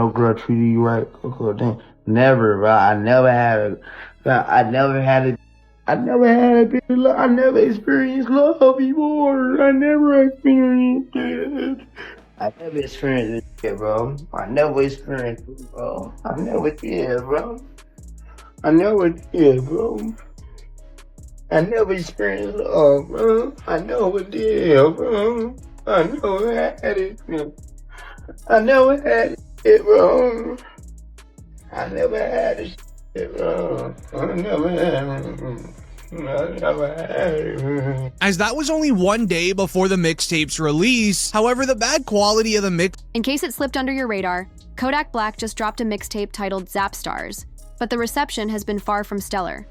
your girl treated you right? Never, bro. I never had a bit of love. I never experienced love before. I never experienced it. I never experienced it, bro. I never experienced it, bro. I never did, bro. I never did, bro. I never experienced love, bro. I never did, bro. I never had it, bro. I never had it, bro. I never had it, bro. I never had it. As that was only one day before the mixtape's release. However, the bad quality of the mix— In case it slipped under your radar, Kodak Black just dropped a mixtape titled Zap Stars, but the reception has been far from stellar.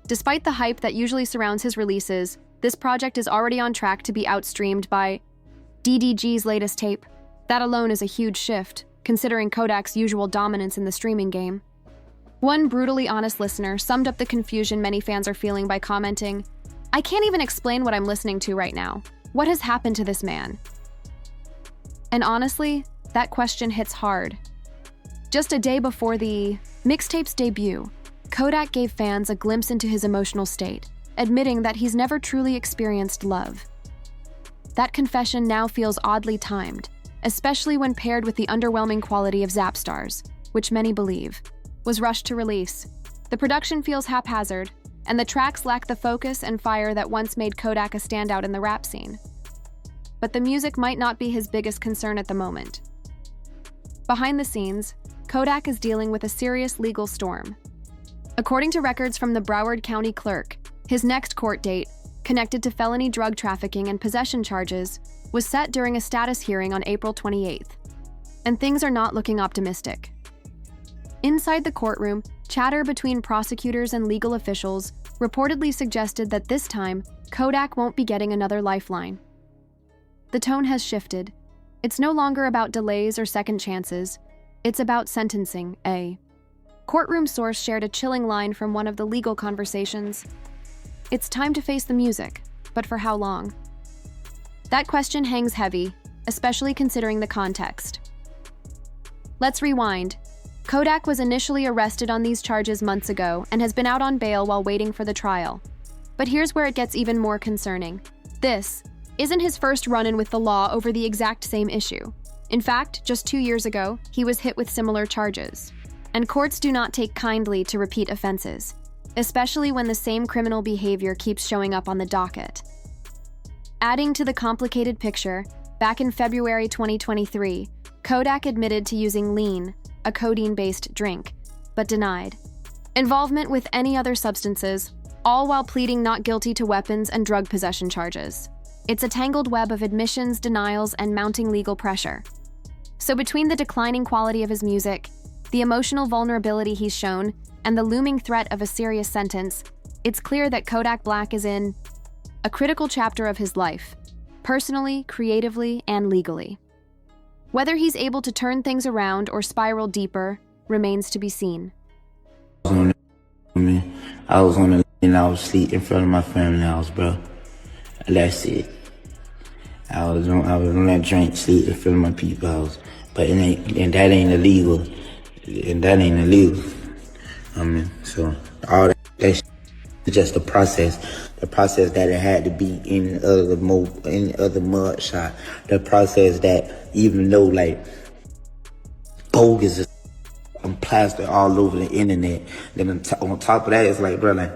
Despite the hype that usually surrounds his releases, this project is already on track to be outstreamed by DDG's latest tape. That alone is a huge shift, considering Kodak's usual dominance in the streaming game. One brutally honest listener summed up the confusion many fans are feeling by commenting, "I can't even explain what I'm listening to right now. What has happened to this man?" And honestly, that question hits hard. Just a day before the mixtape's debut, Kodak gave fans a glimpse into his emotional state, admitting that he's never truly experienced love. That confession now feels oddly timed, especially when paired with the underwhelming quality of Zap Stars, which many believe was rushed to release. The production feels haphazard, and the tracks lack the focus and fire that once made Kodak a standout in the rap scene. But the music might not be his biggest concern at the moment. Behind the scenes, Kodak is dealing with a serious legal storm. According to records from the Broward County Clerk, his next court date, connected to felony drug trafficking and possession charges, was set during a status hearing on April 28th. And things are not looking optimistic. Inside the courtroom, chatter between prosecutors and legal officials reportedly suggested that this time, Kodak won't be getting another lifeline. The tone has shifted. It's no longer about delays or second chances. It's about sentencing, a courtroom source shared a chilling line from one of the legal conversations. It's time to face the music, but for how long? That question hangs heavy, especially considering the context. Let's rewind. Kodak was initially arrested on these charges months ago and has been out on bail while waiting for the trial. But here's where it gets even more concerning. This isn't his first run-in with the law over the exact same issue. In fact, just 2 years ago, he was hit with similar charges. And courts do not take kindly to repeat offenses, especially when the same criminal behavior keeps showing up on the docket. Adding to the complicated picture, back in February 2023, Kodak admitted to using lean, a codeine-based drink, but denied involvement with any other substances, all while pleading not guilty to weapons and drug possession charges. It's a tangled web of admissions, denials, and mounting legal pressure. So between the declining quality of his music, the emotional vulnerability he's shown, and the looming threat of a serious sentence, it's clear that Kodak Black is in a critical chapter of his life, personally, creatively, and legally. Whether he's able to turn things around or spiral deeper remains to be seen. I was on the and I was asleep in front of my family house, bro. That's it. I was on that drink, sleep in front of my people's house. But that ain't illegal. And that ain't illegal. So all that's just the process that it had to be in other mud shot. The process that even though like bogus is plastered all over the internet, then on top of that it's like, bro, like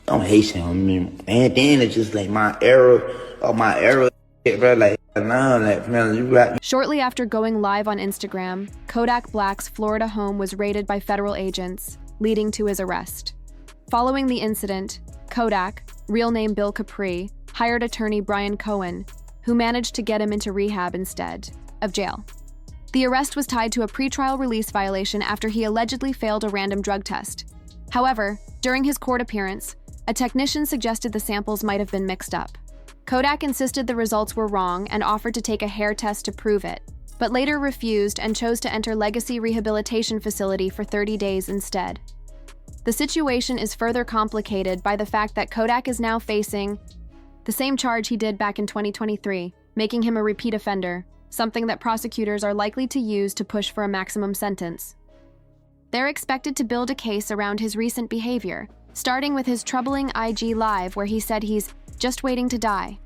I'm Haitian. And then it's just like my era, bro, like now, like man, you got. Shortly after going live on Instagram, Kodak Black's Florida home was raided by federal agents, leading to his arrest. Following the incident, Kodak, real name Bill Capri, hired attorney Brian Cohen, who managed to get him into rehab instead of jail. The arrest was tied to a pretrial release violation after he allegedly failed a random drug test. However, during his court appearance, a technician suggested the samples might have been mixed up. Kodak insisted the results were wrong and offered to take a hair test to prove it, but later refused and chose to enter Legacy Rehabilitation Facility for 30 days instead. The situation is further complicated by the fact that Kodak is now facing the same charge he did back in 2023, making him a repeat offender, something that prosecutors are likely to use to push for a maximum sentence. They're expected to build a case around his recent behavior, starting with his troubling IG Live where he said he's just waiting to die.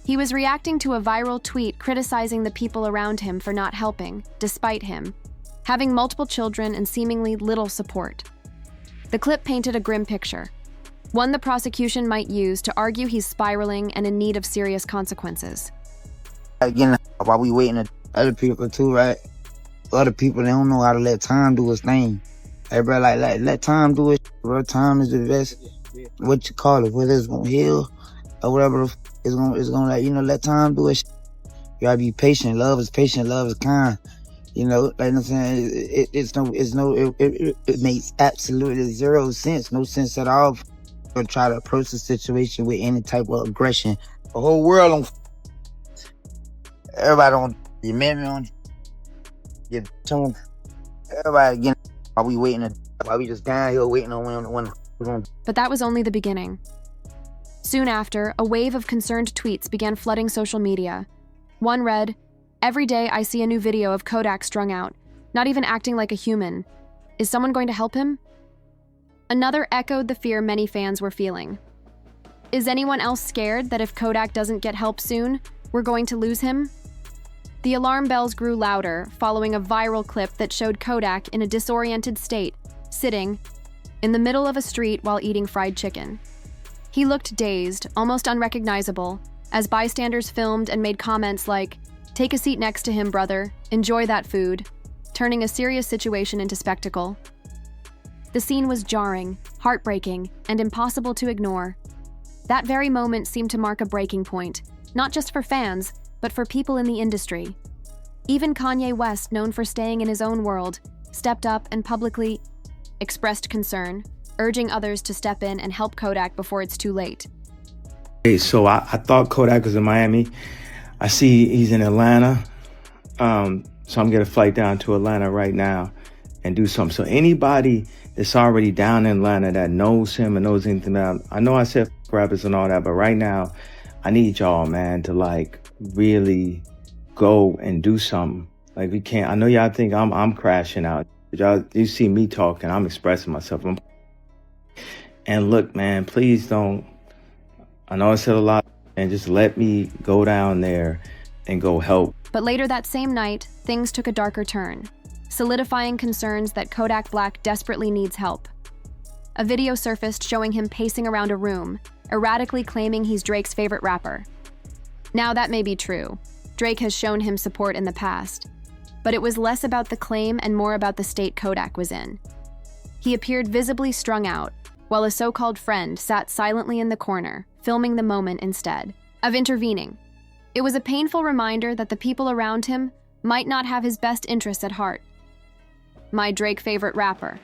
He was reacting to a viral tweet criticizing the people around him for not helping, despite him having multiple children and seemingly little support. The clip painted a grim picture, one the prosecution might use to argue he's spiraling and in need of serious consequences. Again, while we waiting on other people too, right? Other people, they don't know how to let time do his thing. Hey, bro, like let time do it, bro. Time is the best, what you call it, whether it's gonna heal or whatever it's gonna let time do it. You gotta be patient. Love is patient, love is kind. Like I'm saying, it makes absolutely zero sense, no sense at all to try to approach the situation with any type of aggression. The whole world on, everybody on, you man on, get on, everybody again, while we waiting, while we just down here waiting on when we're gonna. But that was only the beginning. Soon after, a wave of concerned tweets began flooding social media. One read, "Every day I see a new video of Kodak strung out, not even acting like a human. Is someone going to help him?" Another echoed the fear many fans were feeling. Is anyone else scared that if Kodak doesn't get help soon, we're going to lose him? The alarm bells grew louder following a viral clip that showed Kodak in a disoriented state, sitting in the middle of a street while eating fried chicken. He looked dazed, almost unrecognizable, as bystanders filmed and made comments like, "Take a seat next to him, brother. Enjoy that food," turning a serious situation into spectacle. The scene was jarring, heartbreaking, and impossible to ignore. That very moment seemed to mark a breaking point, not just for fans, but for people in the industry. Even Kanye West, known for staying in his own world, stepped up and publicly expressed concern, urging others to step in and help Kodak before it's too late. Hey, so I thought Kodak was in Miami. I see he's in Atlanta. So I'm getting a flight down to Atlanta right now and do something. So anybody that's already down in Atlanta that knows him and knows anything about him, I know I said rappers and all that, but right now I need y'all, man, to really go and do something. We can't, I know y'all think I'm crashing out. Y'all, you see me talking, I'm expressing myself. And look, man, please don't, I know I said a lot, and just let me go down there and go help. But later that same night, things took a darker turn, solidifying concerns that Kodak Black desperately needs help. A video surfaced showing him pacing around a room, erratically claiming he's Drake's favorite rapper. Now that may be true. Drake has shown him support in the past, but it was less about the claim and more about the state Kodak was in. He appeared visibly strung out, while a so-called friend sat silently in the corner, filming the moment instead of intervening. It was a painful reminder that the people around him might not have his best interests at heart. "My Drake favorite rapper,"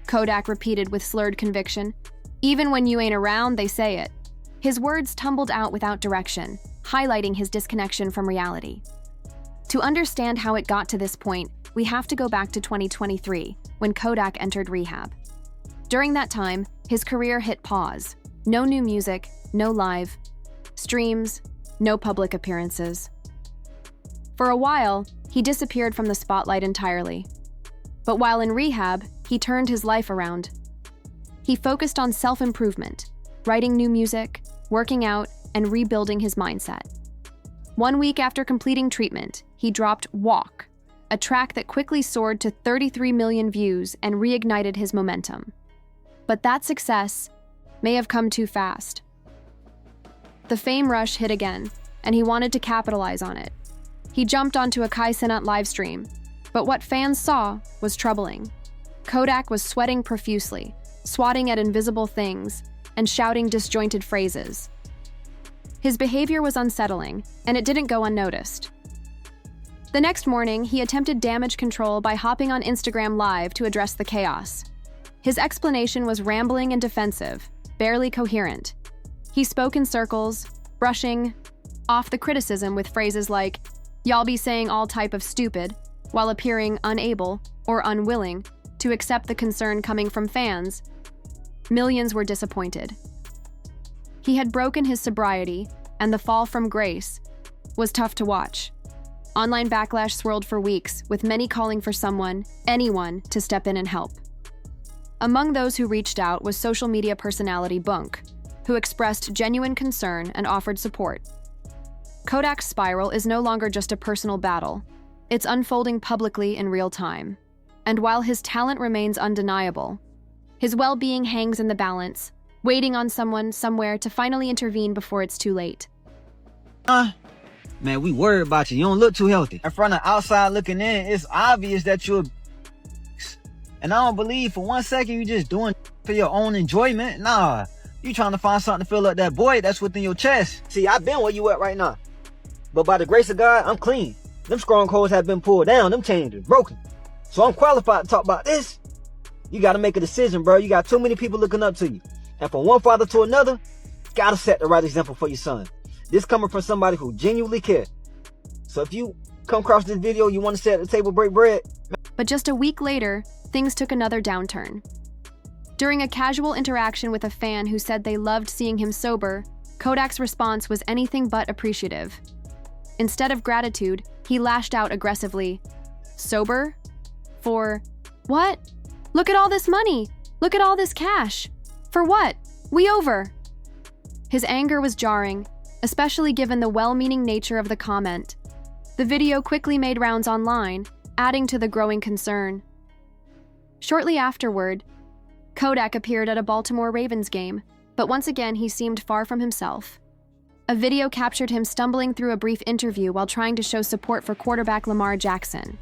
Kodak repeated with slurred conviction. "Even when you ain't around, they say it." His words tumbled out without direction, highlighting his disconnection from reality. To understand how it got to this point, we have to go back to 2023, when Kodak entered rehab. During that time, his career hit pause. No new music, no live streams, no public appearances. For a while, he disappeared from the spotlight entirely. But while in rehab, he turned his life around. He focused on self-improvement, writing new music, working out, and rebuilding his mindset. 1 week after completing treatment, he dropped Walk, a track that quickly soared to 33 million views and reignited his momentum. But that success may have come too fast. The fame rush hit again, and he wanted to capitalize on it. He jumped onto a Kai Cenat livestream, but what fans saw was troubling. Kodak was sweating profusely, swatting at invisible things, and shouting disjointed phrases. His behavior was unsettling, and it didn't go unnoticed. The next morning, he attempted damage control by hopping on Instagram Live to address the chaos. His explanation was rambling and defensive, barely coherent. He spoke in circles, brushing off the criticism with phrases like, "Y'all be saying all type of stupid," while appearing unable or unwilling to accept the concern coming from fans. Millions were disappointed. He had broken his sobriety, and the fall from grace was tough to watch. Online backlash swirled for weeks, with many calling for someone, anyone, to step in and help. Among those who reached out was social media personality Bunk, who expressed genuine concern and offered support. Kodak's spiral is no longer just a personal battle. It's unfolding publicly in real time. And while his talent remains undeniable, his well-being hangs in the balance, waiting on someone somewhere to finally intervene before it's too late. Man, we worried about you. You don't look too healthy. In front of outside looking in, it's obvious that you're... And I don't believe for 1 second you just doing for your own enjoyment. Nah, you trying to find something to fill up that void that's within your chest. See, I've been where you at right now. But by the grace of God, I'm clean. Them strongholds have been pulled down. Them chains are broken. So I'm qualified to talk about this. You got to make a decision, bro. You got too many people looking up to you. And from one father to another, you got to set the right example for your son. This coming from somebody who genuinely cares. So if you come across this video, you want to sit at the table, break bread. But just a week later, things took another downturn. During a casual interaction with a fan who said they loved seeing him sober, Kodak's response was anything but appreciative. Instead of gratitude, he lashed out aggressively. Sober? For what? Look at all this money! Look at all this cash! For what? We over! His anger was jarring, especially given the well-meaning nature of the comment. The video quickly made rounds online, adding to the growing concern. Shortly afterward, Kodak appeared at a Baltimore Ravens game, but once again he seemed far from himself. A video captured him stumbling through a brief interview while trying to show support for quarterback Lamar Jackson.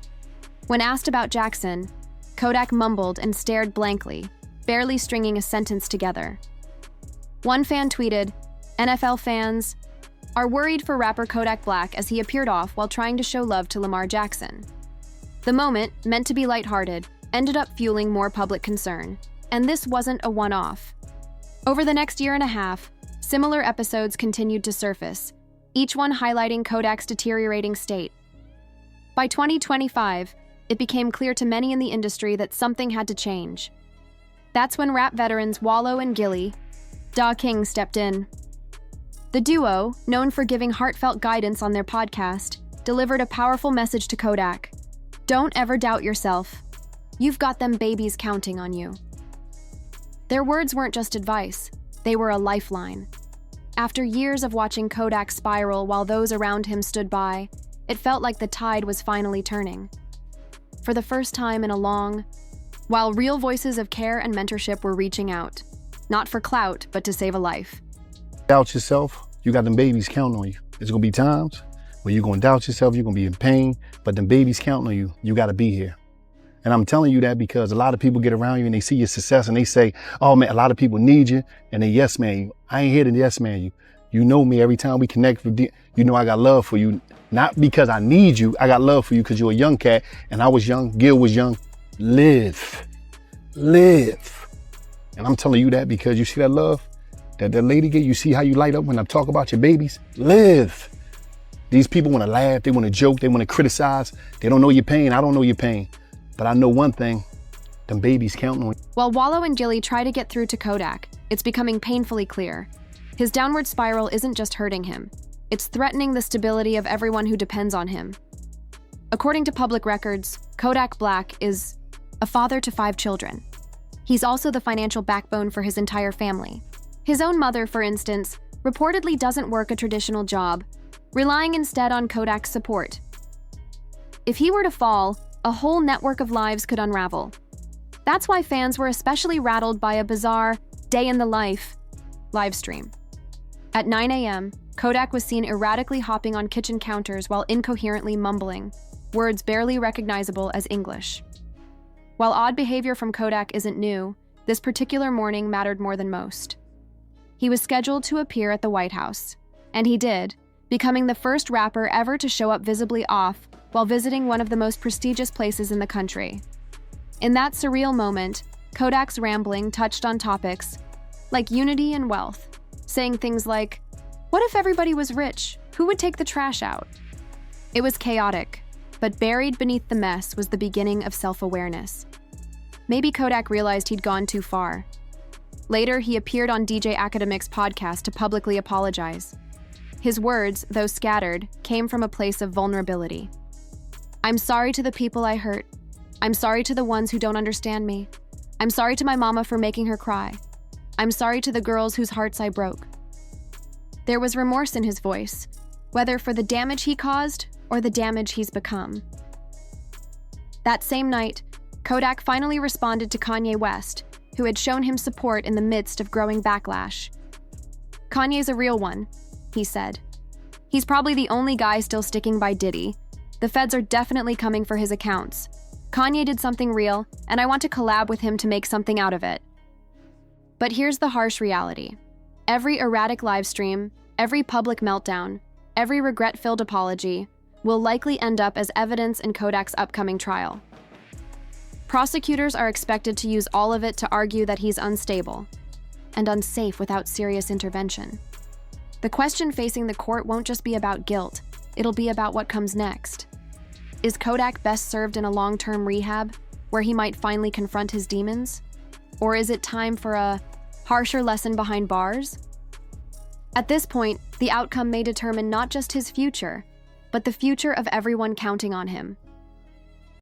When asked about Jackson, Kodak mumbled and stared blankly, barely stringing a sentence together. One fan tweeted, "NFL fans are worried for rapper Kodak Black as he appeared off while trying to show love to Lamar Jackson." The moment, meant to be lighthearted, ended up fueling more public concern, and this wasn't a one-off. Over the next year and a half, similar episodes continued to surface, each one highlighting Kodak's deteriorating state. By 2025, it became clear to many in the industry that something had to change. That's when rap veterans Wallow and Gilly, Da King, stepped in. The duo, known for giving heartfelt guidance on their podcast, delivered a powerful message to Kodak. Don't ever doubt yourself. You've got them babies counting on you. Their words weren't just advice, they were a lifeline. After years of watching Kodak spiral while those around him stood by, it felt like the tide was finally turning. For the first time in a long, while real voices of care and mentorship were reaching out, not for clout, but to save a life. Doubt yourself, you got them babies counting on you. There's gonna be times where you're gonna doubt yourself, you're gonna be in pain, but them babies counting on you, you gotta be here. And I'm telling you that because a lot of people get around you and they see your success and they say, oh man, a lot of people need you, and they yes man you. I ain't here to yes man you. You know me, every time we connect, you know I got love for you. Not because I need you, I got love for you because you're a young cat and I was young, Gil was young. Live. And I'm telling you that because you see that love that lady get, you see how you light up when I talk about your babies? Live. These people want to laugh, they want to joke, they want to criticize. They don't know your pain, I don't know your pain. But I know one thing, them babies counting on you. While Wallow and Gilly try to get through to Kodak, it's becoming painfully clear. His downward spiral isn't just hurting him, it's threatening the stability of everyone who depends on him. According to public records, Kodak Black is a father to 5 children. He's also the financial backbone for his entire family. His own mother, for instance, reportedly doesn't work a traditional job, relying instead on Kodak's support. If he were to fall, a whole network of lives could unravel. That's why fans were especially rattled by a bizarre day in the life livestream. At 9 a.m., Kodak was seen erratically hopping on kitchen counters while incoherently mumbling, words barely recognizable as English. While odd behavior from Kodak isn't new, this particular morning mattered more than most. He was scheduled to appear at the White House, and he did, becoming the first rapper ever to show up visibly off while visiting one of the most prestigious places in the country. In that surreal moment, Kodak's rambling touched on topics like unity and wealth, saying things like, "What if everybody was rich? Who would take the trash out?" It was chaotic, but buried beneath the mess was the beginning of self-awareness. Maybe Kodak realized he'd gone too far. Later, he appeared on DJ Academic's podcast to publicly apologize. His words, though scattered, came from a place of vulnerability. I'm sorry to the people I hurt. I'm sorry to the ones who don't understand me. I'm sorry to my mama for making her cry. I'm sorry to the girls whose hearts I broke. There was remorse in his voice, whether for the damage he caused or the damage he's become. That same night, Kodak finally responded to Kanye West, who had shown him support in the midst of growing backlash. "Kanye's a real one," he said. "He's probably the only guy still sticking by Diddy. The feds are definitely coming for his accounts. Kanye did something real, and I want to collab with him to make something out of it." But here's the harsh reality. Every erratic livestream, every public meltdown, every regret-filled apology will likely end up as evidence in Kodak's upcoming trial. Prosecutors are expected to use all of it to argue that he's unstable and unsafe without serious intervention. The question facing the court won't just be about guilt, it'll be about what comes next. Is Kodak best served in a long-term rehab, where he might finally confront his demons? Or is it time for a harsher lesson behind bars? At this point, the outcome may determine not just his future, but the future of everyone counting on him.